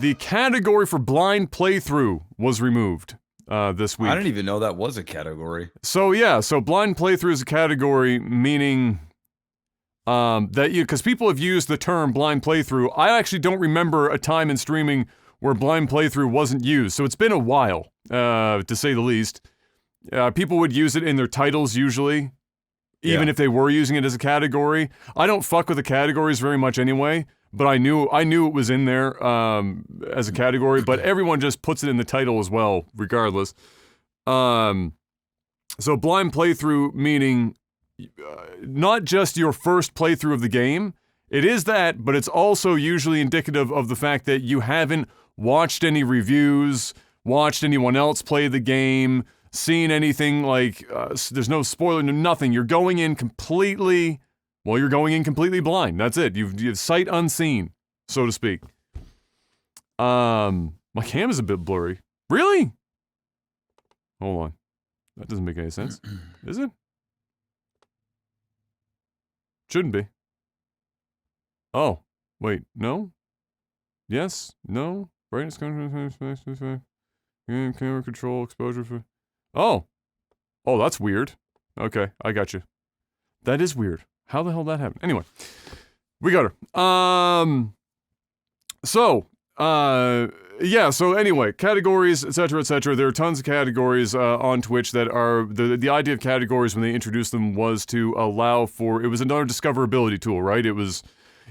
the category for blind playthrough was removed this week. I didn't even know that was a category. So yeah, so blind playthrough is a category, meaning that because people have used the term blind playthrough. I actually don't remember a time in streaming where blind playthrough wasn't used. So it's been a while, to say the least. People would use it in their titles usually, even if they were using it as a category. I don't fuck with the categories very much anyway, but I knew it was in there as a category, but everyone just puts it in the title as well, regardless. So blind playthrough meaning not just your first playthrough of the game. It is that, but it's also usually indicative of the fact that you haven't watched any reviews, watched anyone else play the game, seen anything like, there's no spoiler, nothing. You're going in completely blind. That's it. You've sight unseen, so to speak. My cam is a bit blurry. Really? Hold on. That doesn't make any sense. Is it? Shouldn't be. Oh, wait, no? Yes? No? Brightness, camera control, exposure for... Oh! Oh, that's weird. Okay, I got you. That is weird. How the hell did that happen? Anyway, we got her. Yeah, so anyway, categories, etc., etc. There are tons of categories on Twitch that are, the idea of categories when they introduced them was to allow for, it was another discoverability tool, right? It was,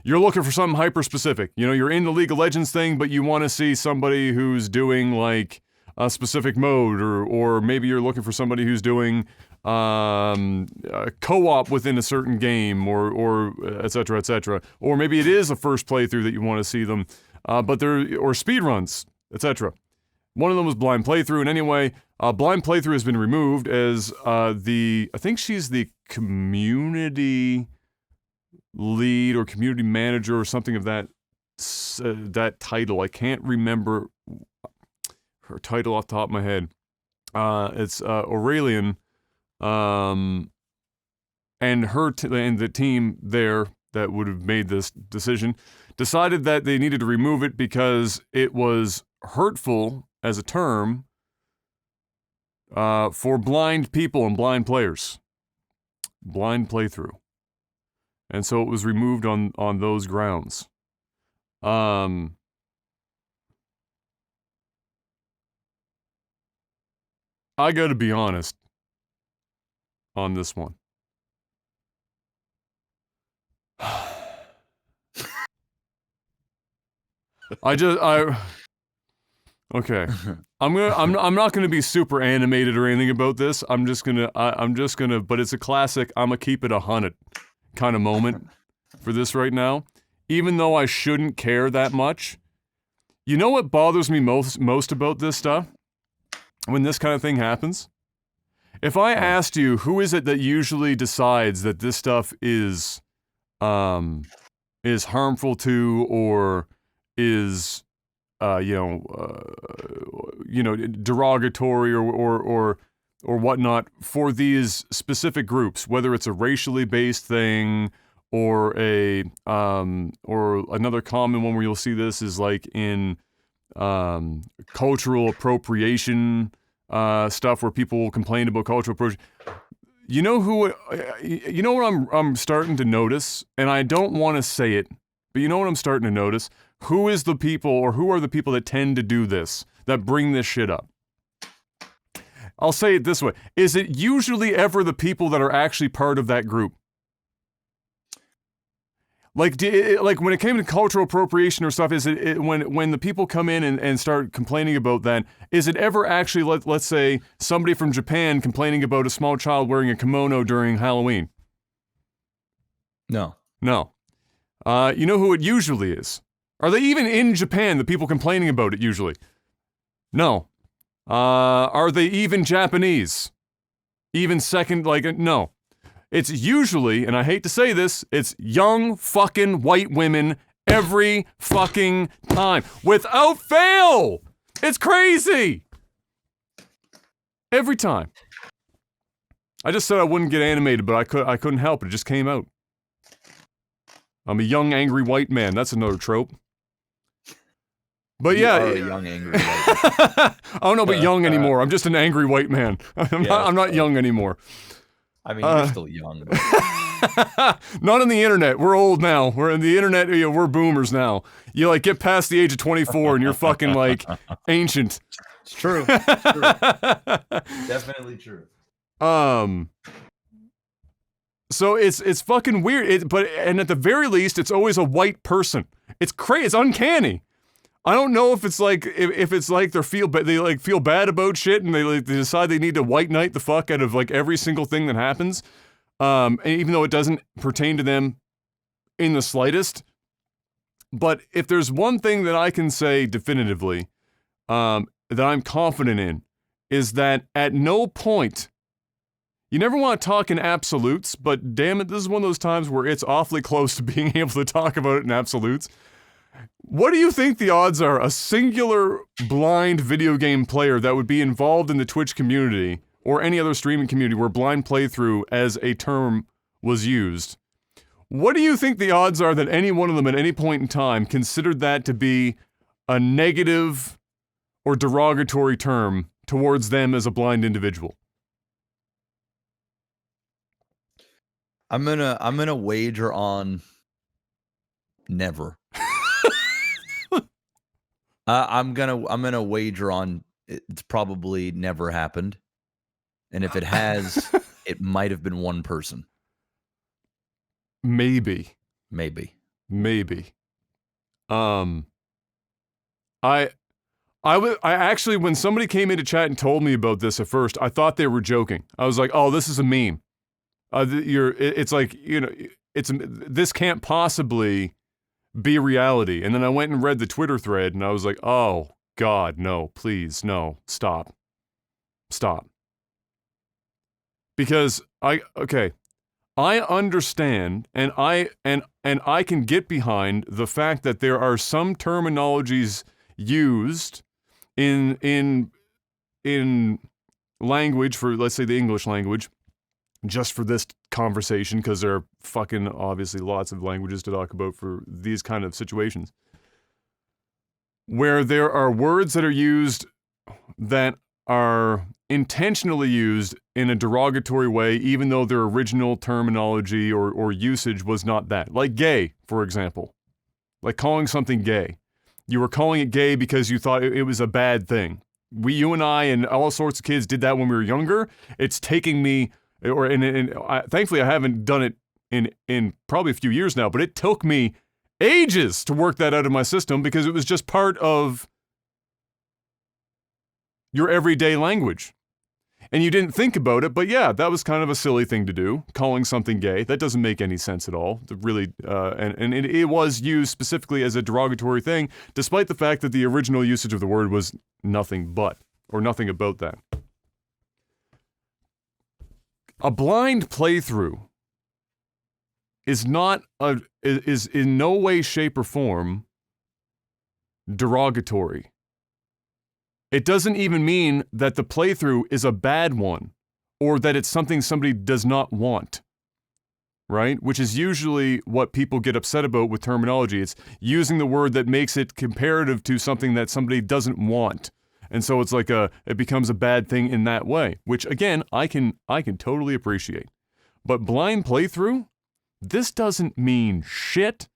you're looking for something hyper-specific. You know, you're in the League of Legends thing, but you want to see somebody who's doing, like, a specific mode, or maybe you're looking for somebody who's doing a co-op within a certain game, or etc., etc. Or maybe it is a first playthrough that you want to see them. But or speedruns, etc. One of them was blind playthrough, and anyway, blind playthrough has been removed as I think she's the community lead or community manager or something of that title. I can't remember her title off the top of my head. It's Aurelian, and and the team there that would have made this decision decided that they needed to remove it because it was hurtful as a term for blind people and blind players. Blind playthrough. And so it was removed on those grounds. I gotta be honest on this one. Okay. I'm not gonna be super animated or anything about this. I'm just gonna, but it's a classic, I'ma keep it 100 kind of moment for this right now. Even though I shouldn't care that much. You know what bothers me most about this stuff? When this kind of thing happens? If I asked you, who is it that usually decides that this stuff is harmful to, or is derogatory or whatnot for these specific groups, whether it's a racially based thing or or another common one where you'll see this is like in cultural appropriation stuff where people will complain about cultural appropriation. You know what I'm starting to notice, and I don't want to say it, but you know what I'm starting to notice? Who is the people, or who are the people that tend to do this, that bring this shit up? I'll say it this way. Is it usually ever the people that are actually part of that group? Like when it came to cultural appropriation or stuff, is it when the people come in and start complaining about that, is it ever actually, let's say, somebody from Japan complaining about a small child wearing a kimono during Halloween? No. No. You know who it usually is? Are they even in Japan, the people complaining about it usually? No. Are they even Japanese? Even second, no. It's usually, and I hate to say this, it's young fucking white women every fucking time. Without fail! It's crazy! Every time. I just said I wouldn't get animated, but I couldn't help it. It just came out. I'm a young, angry white man. That's another trope. But You yeah, are a young angry white I don't know about young anymore. I'm just an angry white man. I'm not young anymore. I mean, you're still young. But Not on the internet. We're old now. We're in the internet. We're boomers now. You like get past the age of 24 and you're fucking like ancient. it's true. It's true. Definitely true. So it's fucking weird. And at the very least, it's always a white person. It's crazy. It's uncanny. I don't know if it's like they feel bad about shit and they decide they need to white knight the fuck out of like every single thing that happens. And even though it doesn't pertain to them in the slightest. But if there's one thing that I can say definitively, that I'm confident in, is that at no point, you never want to talk in absolutes, but damn it, this is one of those times where it's awfully close to being able to talk about it in absolutes. What do you think the odds are a singular blind video game player that would be involved in the Twitch community or any other streaming community where blind playthrough as a term was used? What do you think the odds are that any one of them at any point in time considered that to be a negative or derogatory term towards them as a blind individual? I'm gonna wager on never. I'm gonna wager on it's probably never happened, and if it has, it might have been one person. Maybe. I actually, when somebody came into chat and told me about this at first, I thought they were joking. I was like, oh, this is a meme. It's like, you know, this can't possibly be reality. And then I went and read the Twitter thread and I was like, oh God, no, please, no, stop. Because I understand and I can get behind the fact that there are some terminologies used in language, for let's say the English language, just for this conversation, because there are fucking obviously lots of languages to talk about for these kind of situations, where there are words that are used that are intentionally used in a derogatory way, even though their original terminology or usage was not that. Like gay, for example. Like calling something gay. You were calling it gay because you thought it was a bad thing. You and I and all sorts of kids did that when we were younger. It's taking me, thankfully I haven't done it in probably a few years now, but it took me ages to work that out of my system because it was just part of your everyday language. And you didn't think about it, but yeah, that was kind of a silly thing to do, calling something gay. That doesn't make any sense at all. Really, and it was used specifically as a derogatory thing, despite the fact that the original usage of the word was nothing but, or nothing about that. A blind playthrough is in no way, shape, or form derogatory. It doesn't even mean that the playthrough is a bad one, or that it's something somebody does not want, right? Which is usually what people get upset about with terminology. It's using the word that makes it comparative to something that somebody doesn't want. And so it's like it becomes a bad thing in that way, which again, I can totally appreciate. But blind playthrough, this doesn't mean shit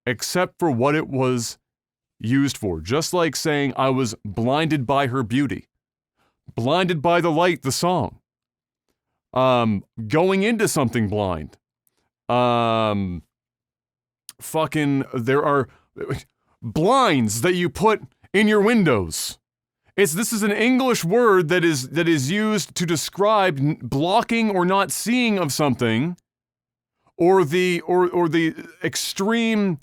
except for what it was used for. Just like saying I was blinded by her beauty. Blinded by the light, the song. Going into something blind. There are blinds that you put in your windows. This is an English word that is used to describe blocking or not seeing of something, or the extreme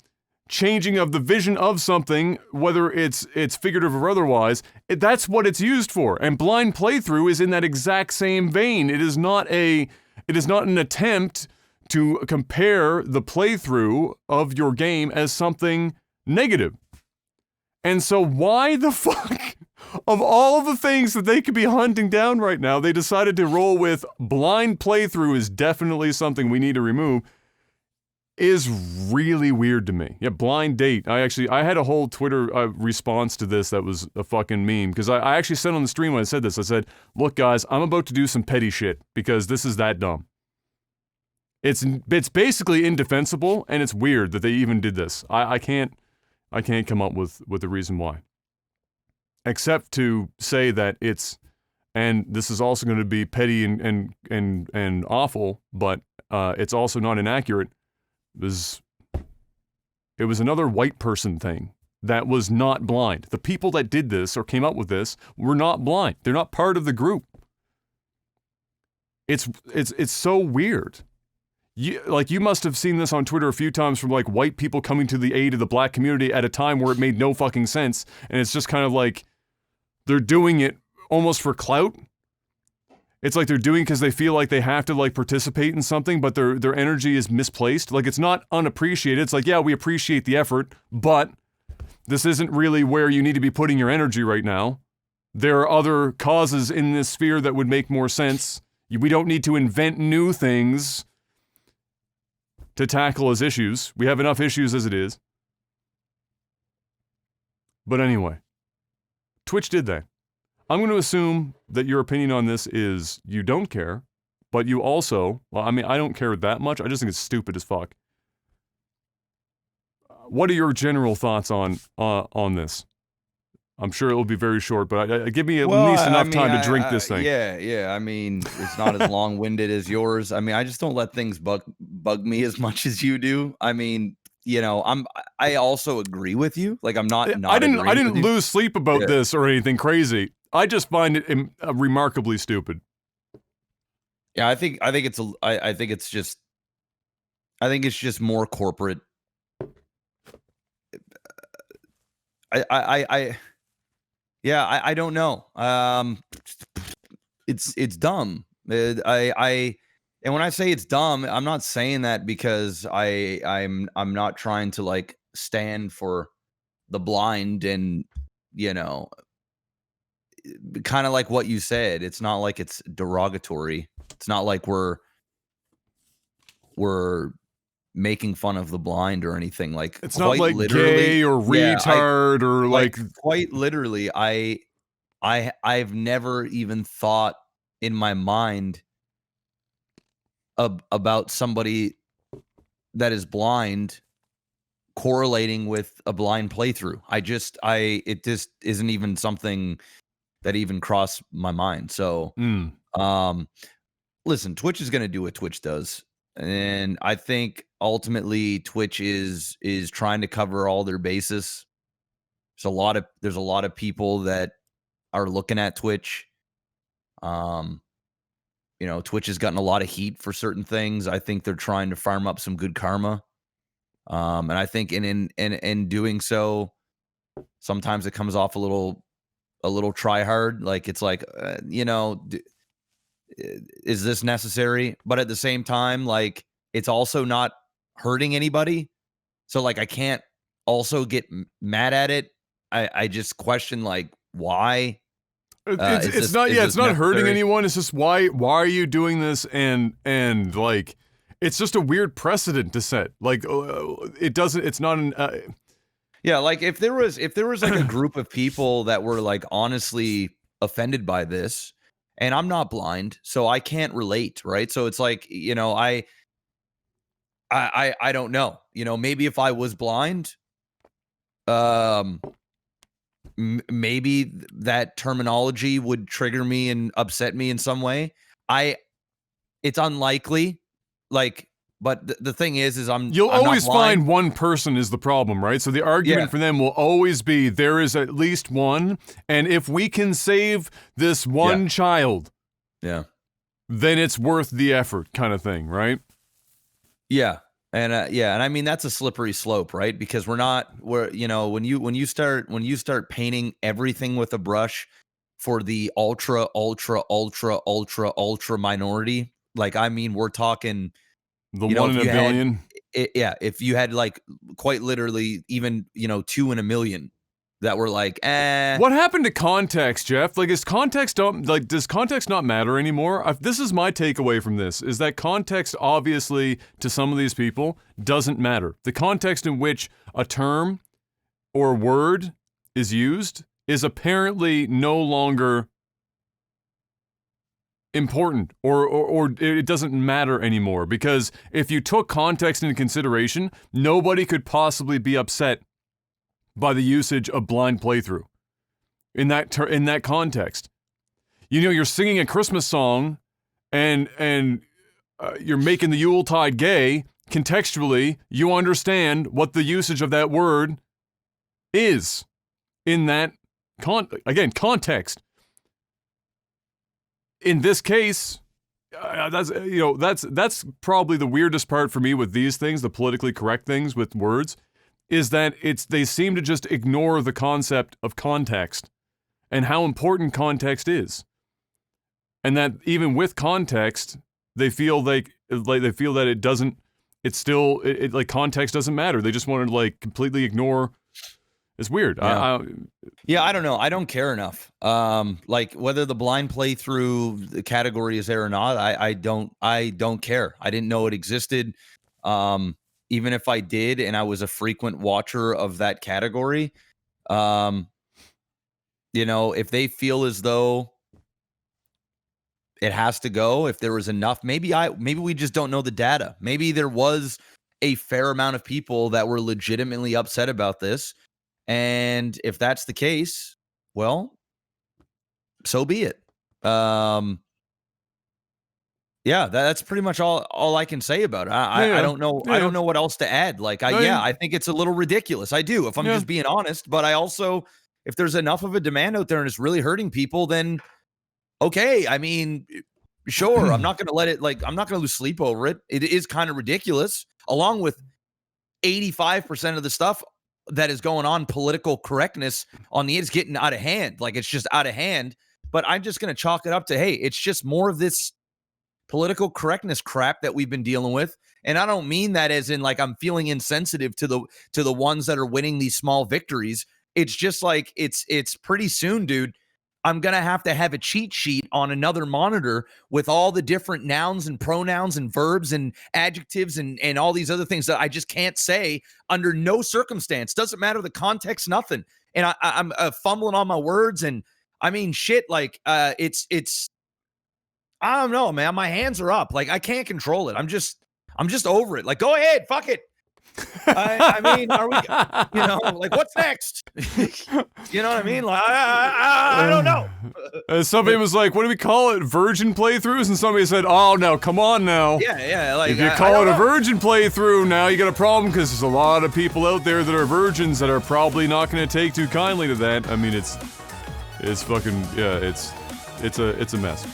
changing of the vision of something, whether it's figurative or otherwise. That's what it's used for. And blind playthrough is in that exact same vein. It is not an attempt to compare the playthrough of your game as something negative. And so why the fuck, of all the things that they could be hunting down right now, they decided to roll with blind playthrough is definitely something we need to remove. is really weird to me. Yeah, blind date. I had a whole Twitter response to this that was a fucking meme, because I actually said on the stream when I said this, I said, look guys, I'm about to do some petty shit because this is that dumb. It's basically indefensible, and it's weird that they even did this. I can't come up with a reason why. Except to say that it's, and this is also going to be petty and awful, but it's also not inaccurate. It was another white person thing that was not blind. The people that did this or came up with this were not blind. They're not part of the group. It's so weird. You must have seen this on Twitter a few times from like white people coming to the aid of the black community at a time where it made no fucking sense, and it's just kind of like they're doing it almost for clout. It's like they're doing because they feel like they have to like participate in something, but their energy is misplaced. Like, it's not unappreciated. It's like, yeah, we appreciate the effort, but this isn't really where you need to be putting your energy right now. There are other causes in this sphere that would make more sense. We don't need to invent new things to tackle as issues. We have enough issues as it is. But anyway, Twitch did that. I'm going to assume that your opinion on this is you don't care, but you also, well, I mean, I don't care that much. I just think it's stupid as fuck. What are your general thoughts on this? I'm sure it will be very short, but give me at least enough time to drink this thing. Yeah. I mean, it's not as long-winded as yours. I mean, I just don't let things bug me as much as you do. I mean, you know, I also agree with you. Like, I'm not. I didn't lose sleep about this or anything crazy. I just find it remarkably stupid. Yeah, I think it's just more corporate. I don't know. It's dumb. And when I say it's dumb, I'm not saying that because I'm not trying to like stand for the blind, and you know, kind of like what you said. It's not like it's derogatory. It's not like we're making fun of the blind or anything. Like, it's not like gay or retard or like quite literally. I've never even thought in my mind about somebody that is blind correlating with a blind playthrough. It just isn't even something that even crossed my mind. So, listen, Twitch is going to do what Twitch does. And I think ultimately Twitch is trying to cover all their bases. There's a lot of people that are looking at Twitch. You know, Twitch has gotten a lot of heat for certain things. I think they're trying to farm up some good karma. And I think in doing so, sometimes it comes off a little try hard. Like, it's like, you know, is this necessary? But at the same time, like, it's also not hurting anybody. So like, I can't also get mad at it. I just question, like, why? It's not hurting anyone. It's just why are you doing this? And like, it's just a weird precedent to set. Like, it's not an. Yeah, like if there was like a group of people that were like honestly offended by this, and I'm not blind, so I can't relate, right? So it's like, you know, I don't know. You know, maybe if I was blind, maybe that terminology would trigger me and upset me in some way. It's unlikely, like, but the thing is you'll always find one person is the problem, right? So the argument for them will always be there is at least one, and if we can save this one child, then it's worth the effort, kind of thing, right? Yeah. And and I mean, that's a slippery slope, right? Because you know, when you start painting everything with a brush for the ultra minority, like, I mean, we're talking the one in a billion. If you had like quite literally even, you know, 2 in a million, that were like, eh. What happened to context, Jeff? Like, does context not matter anymore? This is my takeaway from this, is that context, obviously, to some of these people, doesn't matter. The context in which a term or word is used is apparently no longer important, or it doesn't matter anymore, because if you took context into consideration, nobody could possibly be upset by the usage of blind playthrough in that context. You know, you're singing a Christmas song and you're making the Yuletide gay. Contextually, you understand what the usage of that word is in that context. In this case, that's probably the weirdest part for me with these things, the politically correct things with words, is that they seem to just ignore the concept of context and how important context is. And that even with context, they feel that it doesn't, it's still, like context doesn't matter. They just want to like completely ignore. It's weird. Yeah. I don't know. I don't care enough. Like whether the blind playthrough the category is there or not, I don't care. I didn't know it existed. Even if I did, and I was a frequent watcher of that category, you know, if they feel as though it has to go, if there was enough, maybe we just don't know the data. Maybe there was a fair amount of people that were legitimately upset about this. And if that's the case, well, so be it. Yeah, that's pretty much all I can say about it. I don't know. Yeah. I don't know what else to add. Like, I think it's a little ridiculous. I do, if I'm just being honest. But I also, if there's enough of a demand out there and it's really hurting people, then okay. I mean, sure. I'm not going to let it. Like, I'm not going to lose sleep over it. It is kind of ridiculous, along with 85% of the stuff that is going on. Political correctness on the it's getting out of hand. Like, it's just out of hand. But I'm just going to chalk it up to, hey, it's just more of this political correctness crap that we've been dealing with. And I don't mean that as in like I'm feeling insensitive to the ones that are winning these small victories. It's just like it's pretty soon, dude. I'm going to have a cheat sheet on another monitor with all the different nouns and pronouns and verbs and adjectives and all these other things that I just can't say under no circumstance. Doesn't matter the context, nothing. And I'm fumbling on my words. And I mean, shit, like it's I don't know, man. My hands are up. Like, I can't control it. I'm just over it. Like, go ahead, fuck it. I mean, are we? You know, like, what's next? You know what I mean? Like, I don't know. Somebody was like, "What do we call it? Virgin playthroughs?" And somebody said, "Oh, no, come on now. Yeah. Like, if you call it a virgin playthrough, now you got a problem because there's a lot of people out there that are virgins that are probably not going to take too kindly to that. I mean, it's fucking it's a mess."